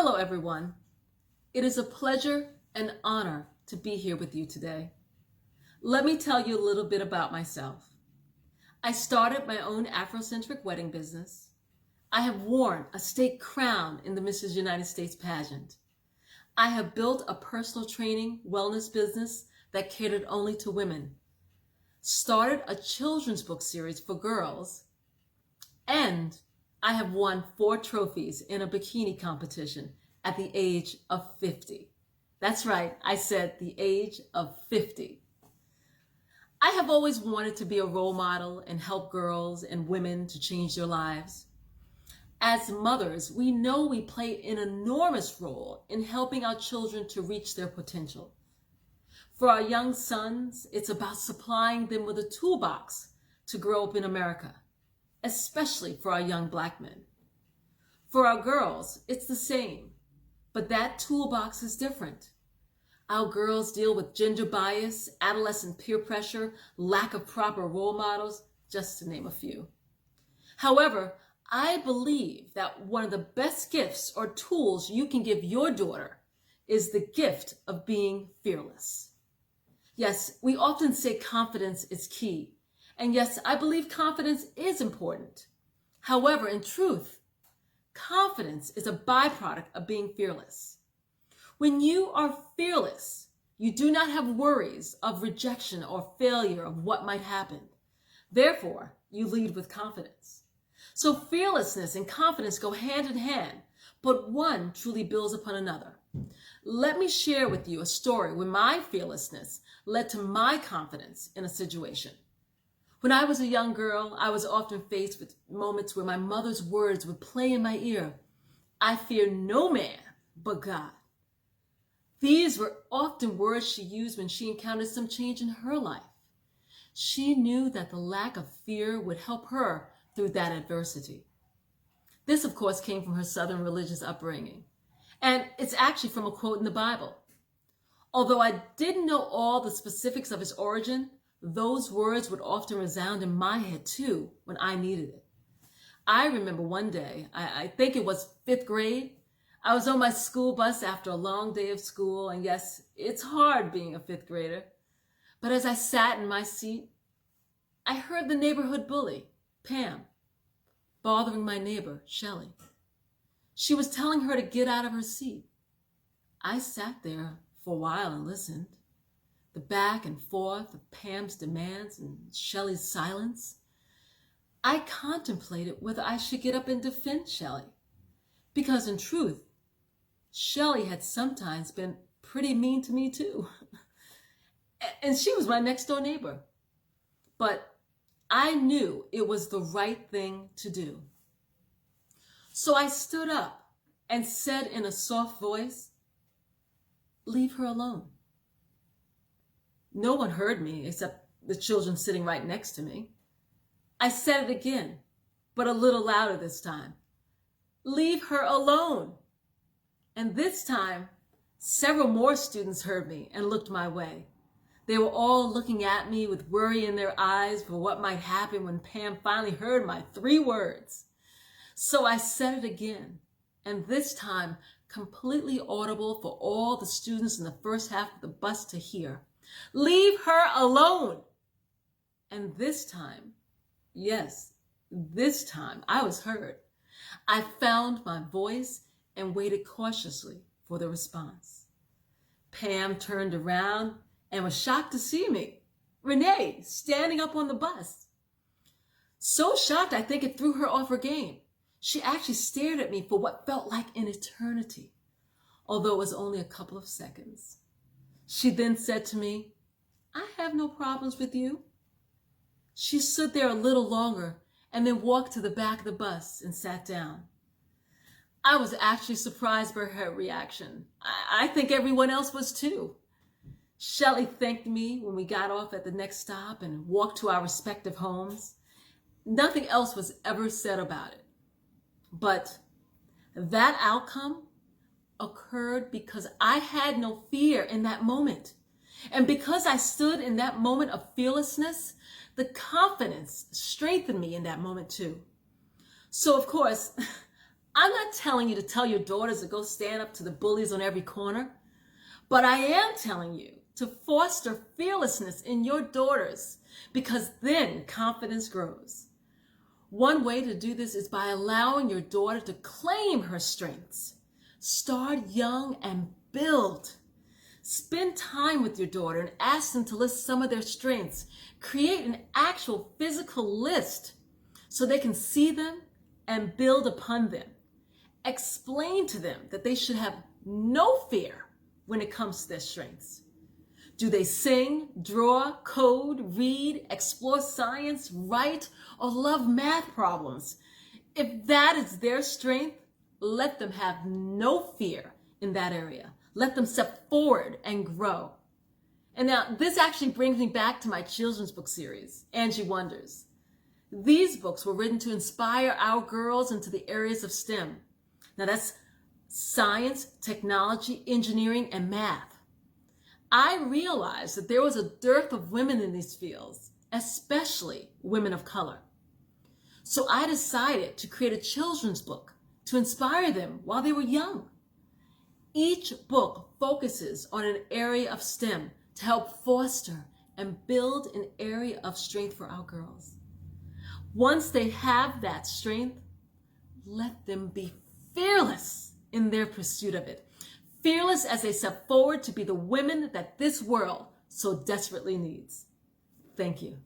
Hello, everyone. It is a pleasure and honor to be here with you today. Let me tell you a little bit about myself. I started my own Afrocentric wedding business. I have worn a state crown in the Mrs. United States pageant. I have built a personal training wellness business that catered only to women, started a children's book series for girls, and I have won 4 trophies in a bikini competition at the age of 50. That's right, I said the age of 50. I have always wanted to be a role model and help girls and women to change their lives. As mothers, we know we play an enormous role in helping our children to reach their potential. For our young sons, it's about supplying them with a toolbox to grow up in America, especially for our young Black men. For our girls, it's the same, but that toolbox is different. Our girls deal with gender bias, adolescent peer pressure, lack of proper role models, just to name a few. However, I believe that one of the best gifts or tools you can give your daughter is the gift of being fearless. Yes, we often say confidence is key. And yes, I believe confidence is important. However, in truth, confidence is a byproduct of being fearless. When you are fearless, you do not have worries of rejection or failure of what might happen. Therefore, you lead with confidence. So fearlessness and confidence go hand in hand, but one truly builds upon another. Let me share with you a story where my fearlessness led to my confidence in a situation. When I was a young girl, I was often faced with moments where my mother's words would play in my ear. I fear no man but God. These were often words she used when she encountered some change in her life. She knew that the lack of fear would help her through that adversity. This, of course, came from her Southern religious upbringing. And it's actually from a quote in the Bible. Although I didn't know all the specifics of its origin, those words would often resound in my head too when I needed it. I remember one day, I think it was 5th grade, I was on my school bus after a long day of school, and yes, it's hard being a 5th grader. But as I sat in my seat, I heard the neighborhood bully, Pam, bothering my neighbor, Shelley. She was telling her to get out of her seat. I sat there for a while and listened. The back and forth of Pam's demands and Shelley's silence. I contemplated whether I should get up and defend Shelley. Because in truth, Shelley had sometimes been pretty mean to me too. And she was my next door neighbor. But I knew it was the right thing to do. So I stood up and said in a soft voice, "Leave her alone." No one heard me except the children sitting right next to me. I said it again, but a little louder this time. "Leave her alone." And this time, several more students heard me and looked my way. They were all looking at me with worry in their eyes for what might happen when Pam finally heard my 3 words. So I said it again, and this time completely audible for all the students in the first half of the bus to hear. "Leave her alone." And this time, yes, this time I was heard. I found my voice and waited cautiously for the response. Pam turned around and was shocked to see me, Renee, standing up on the bus. So shocked, I think it threw her off her game. She actually stared at me for what felt like an eternity, although it was only a couple of seconds. She then said to me, "I have no problems with you." She stood there a little longer and then walked to the back of the bus and sat down. I was actually surprised by her reaction. I think everyone else was too. Shelley thanked me when we got off at the next stop and walked to our respective homes. Nothing else was ever said about it. But that outcome occurred because I had no fear in that moment. And because I stood in that moment of fearlessness, the confidence strengthened me in that moment too. So of course, I'm not telling you to tell your daughters to go stand up to the bullies on every corner, but I am telling you to foster fearlessness in your daughters, because then confidence grows. One way to do this is by allowing your daughter to claim her strengths. Start young and build. Spend time with your daughter and ask them to list some of their strengths. Create an actual physical list so they can see them and build upon them. Explain to them that they should have no fear when it comes to their strengths. Do they sing, draw, code, read, explore science, write, or love math problems? If that is their strength, let them have no fear in that area. Let them step forward and grow. And now this actually brings me back to my children's book series, Angie Wonders. These books were written to inspire our girls into the areas of STEM. Now that's science, technology, engineering, and math. I realized that there was a dearth of women in these fields, especially women of color. So I decided to create a children's book to inspire them while they were young. Each book focuses on an area of STEM to help foster and build an area of strength for our girls. Once they have that strength, let them be fearless in their pursuit of it. Fearless as they step forward to be the women that this world so desperately needs. Thank you.